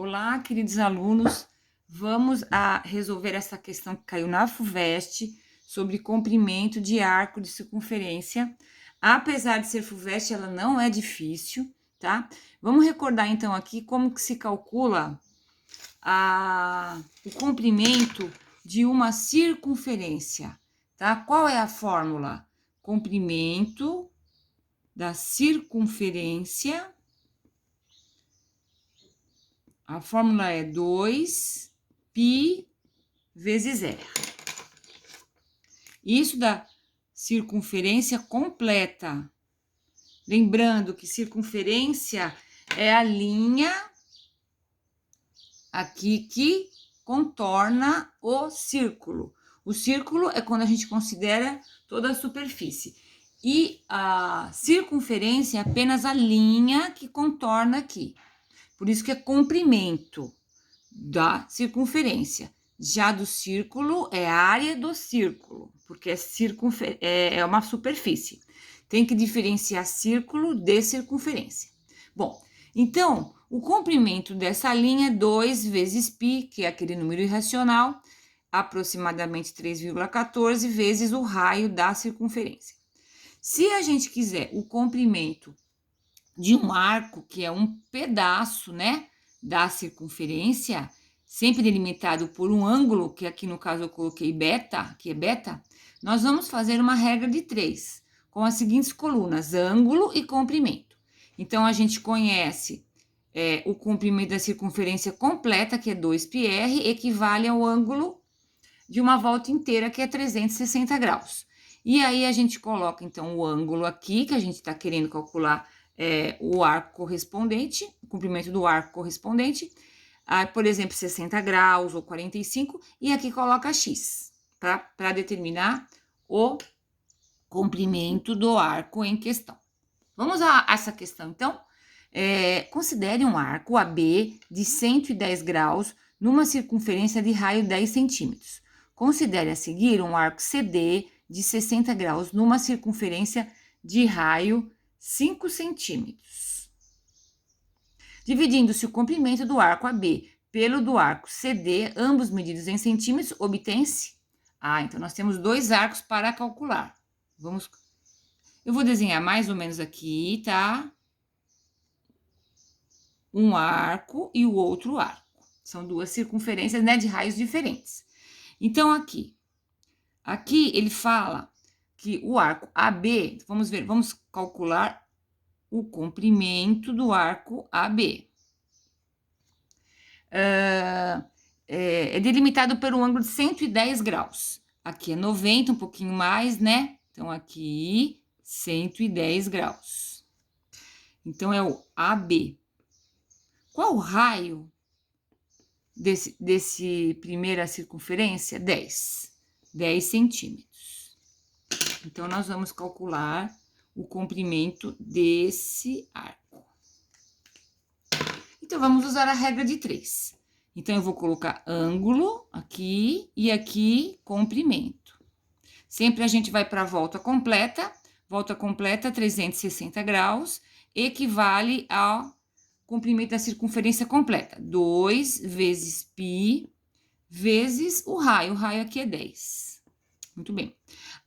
Olá, queridos alunos. Vamos resolver essa questão que caiu na FUVEST sobre comprimento de arco de circunferência. Apesar de ser FUVEST, ela não é difícil, tá? Vamos recordar então aqui como que se calcula o comprimento de uma circunferência, tá? Qual é a fórmula? Comprimento da circunferência. A fórmula é 2π vezes R. Isso dá circunferência completa. Lembrando que circunferência é a linha aqui que contorna o círculo. O círculo é quando a gente considera toda a superfície. E a circunferência é apenas a linha que contorna aqui. Por isso que é comprimento da circunferência. Já do círculo é a área do círculo, porque é uma superfície. Tem que diferenciar círculo de circunferência. Bom, então, o comprimento dessa linha é 2 vezes π, que é aquele número irracional, aproximadamente 3,14 vezes o raio da circunferência. Se a gente quiser o comprimento de um arco, que é um pedaço, né, da circunferência, sempre delimitado por um ângulo, que aqui no caso eu coloquei beta, que é beta, nós vamos fazer uma regra de 3, com as seguintes colunas, ângulo e comprimento. Então, a gente conhece o comprimento da circunferência completa, que é 2πr, equivale ao ângulo de uma volta inteira, que é 360 graus. E aí, a gente coloca, então, o ângulo aqui, que a gente está querendo calcular o arco correspondente, o comprimento do arco correspondente, por exemplo, 60 graus ou 45, e aqui coloca x, para determinar o comprimento do arco em questão. Vamos a essa questão, então? Considere um arco AB de 110 graus numa circunferência de raio 10 centímetros. Considere a seguir um arco CD de 60 graus numa circunferência de raio 5 centímetros. Dividindo-se o comprimento do arco AB pelo do arco CD, ambos medidos em centímetros, obtém-se... então nós temos dois arcos para calcular. Eu vou desenhar mais ou menos aqui, tá? Um arco e o outro arco. São duas circunferências, né, de raios diferentes. Então, aqui ele fala que o arco AB, vamos calcular o comprimento do arco AB. É delimitado pelo ângulo de 110 graus. Aqui é 90, um pouquinho mais, né? Então, aqui, 110 graus. Então, é o AB. Qual o raio desse primeira circunferência? 10 centímetros. Então, nós vamos calcular o comprimento desse arco. Então, vamos usar a regra de 3. Então, eu vou colocar ângulo aqui e aqui comprimento. Sempre a gente vai para a volta completa 360 graus, equivale ao comprimento da circunferência completa. 2 vezes π vezes o raio aqui é 10. Muito bem.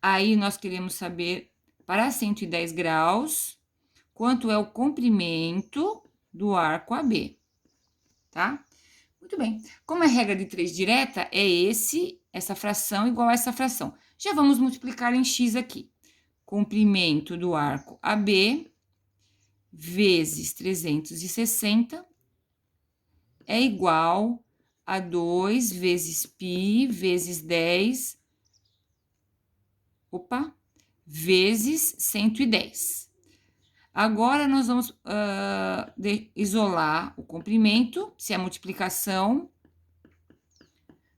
Aí, nós queremos saber, para 110 graus, quanto é o comprimento do arco AB, tá? Muito bem. Como é regra de 3 direta, é essa fração igual a essa fração. Já vamos multiplicar em x aqui. Comprimento do arco AB vezes 360 é igual a 2 vezes π vezes 10, vezes 110. Agora, nós vamos isolar o comprimento. Se é multiplicação,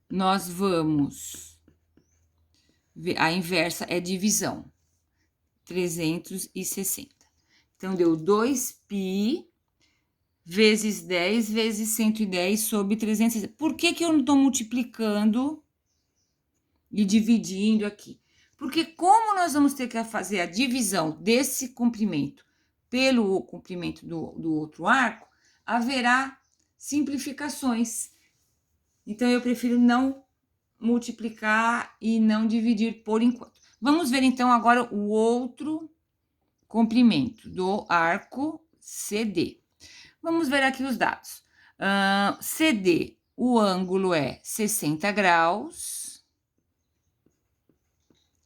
nós vamos ver, a inversa é divisão. 360. Então, deu 2π vezes 10 vezes 110 sobre 360. Por que eu não estou multiplicando e dividindo aqui? Porque como nós vamos ter que fazer a divisão desse comprimento pelo comprimento do outro arco, haverá simplificações. Então, eu prefiro não multiplicar e não dividir por enquanto. Vamos ver, então, agora o outro comprimento do arco CD. Vamos ver aqui os dados. CD, o ângulo é 60 graus,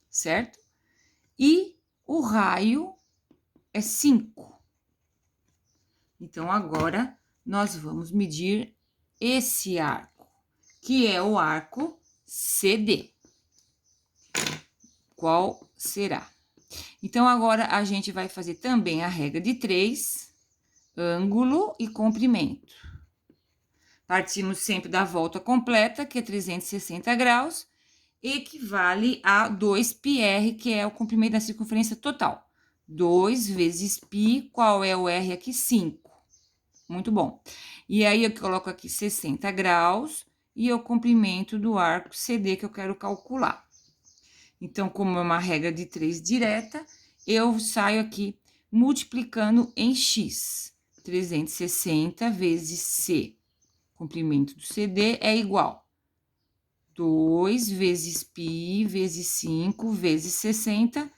certo? E o raio é 5. Então, agora, nós vamos medir esse arco, que é o arco CD. Qual será? Então, agora, a gente vai fazer também a regra de 3, ângulo e comprimento. Partimos sempre da volta completa, que é 360 graus, equivale a 2πr, que é o comprimento da circunferência total. 2 vezes π, qual é o r aqui? 5. Muito bom. E aí, eu coloco aqui 60 graus e o comprimento do arco CD que eu quero calcular. Então, como é uma regra de 3 direta, eu saio aqui multiplicando em x. 360 vezes c, comprimento do CD, é igual 2 vezes π vezes 5 vezes 60.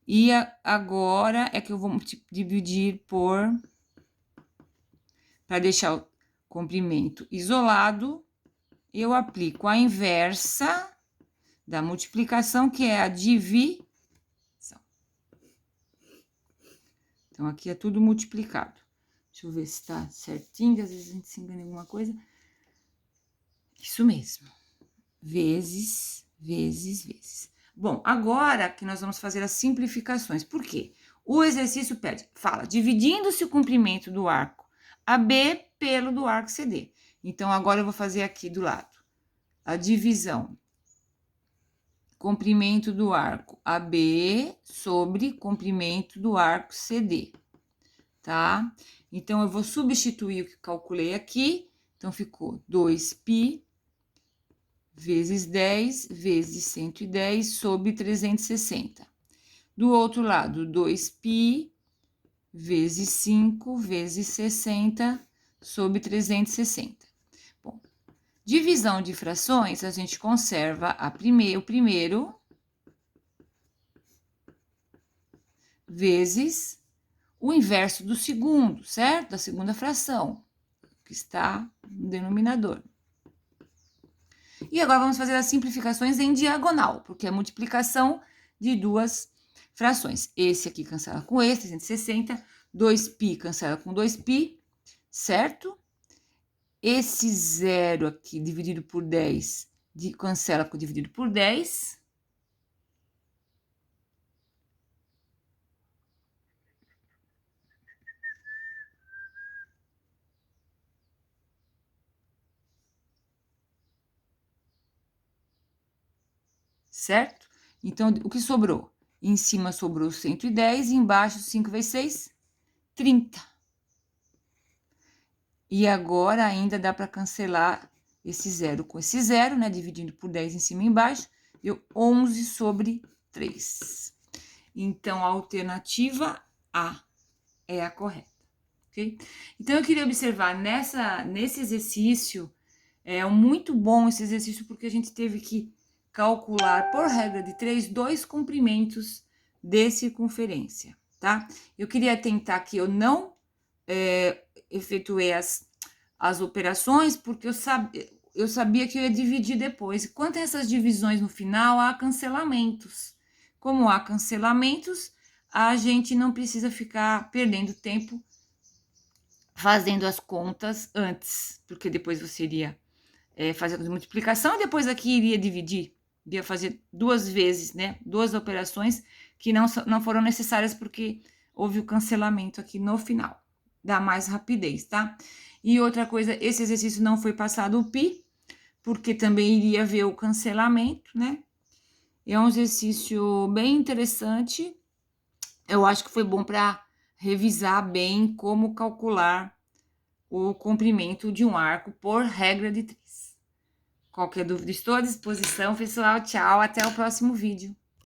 E agora é que eu vou dividir por... Para deixar o comprimento isolado, eu aplico a inversa da multiplicação, que é a divisão. Então, aqui é tudo multiplicado. Deixa eu ver se tá certinho, que às vezes a gente se engana em alguma coisa. Isso mesmo. Vezes, vezes, vezes. Bom, agora que nós vamos fazer as simplificações. Por quê? O exercício fala, dividindo-se o comprimento do arco AB pelo do arco CD. Então, agora eu vou fazer aqui do lado a divisão. Comprimento do arco AB sobre comprimento do arco CD, tá? Então, eu vou substituir o que calculei aqui. Então, ficou 2π vezes 10 vezes 110 sobre 360. Do outro lado, 2π vezes 5 vezes 60 sobre 360. Bom, divisão de frações, a gente conserva o primeiro vezes o inverso do segundo, certo? Da segunda fração, que está no denominador. E agora vamos fazer as simplificações em diagonal, porque é multiplicação de duas frações. Esse aqui cancela com esse, 360. 2π cancela com 2π, certo? Esse zero aqui dividido por 10 cancela com dividido por 10. Certo? Então, o que sobrou? Em cima sobrou 110 e embaixo 5 vezes 6, 30. E agora ainda dá para cancelar esse zero com esse zero, né? Dividindo por 10 em cima e embaixo, deu 11 sobre 3. Então, a alternativa A é a correta, ok? Então, eu queria observar nesse exercício, muito bom esse exercício, porque a gente teve que calcular, por regra de 3, 2 comprimentos de circunferência, tá? Eu queria tentar que eu não efetuei as operações, porque eu sabia que eu ia dividir depois. E quanto a essas divisões no final, há cancelamentos. Como há cancelamentos, a gente não precisa ficar perdendo tempo fazendo as contas antes, porque depois você iria fazer a multiplicação e depois aqui iria dividir. Iria fazer 2 vezes, né? 2 operações que não foram necessárias porque houve o cancelamento aqui no final. Dá mais rapidez, tá? E outra coisa, esse exercício não foi passado o π, porque também iria ver o cancelamento, né? É um exercício bem interessante. Eu acho que foi bom para revisar bem como calcular o comprimento de um arco por regra de 3. Qualquer dúvida, estou à disposição, pessoal. Tchau, até o próximo vídeo.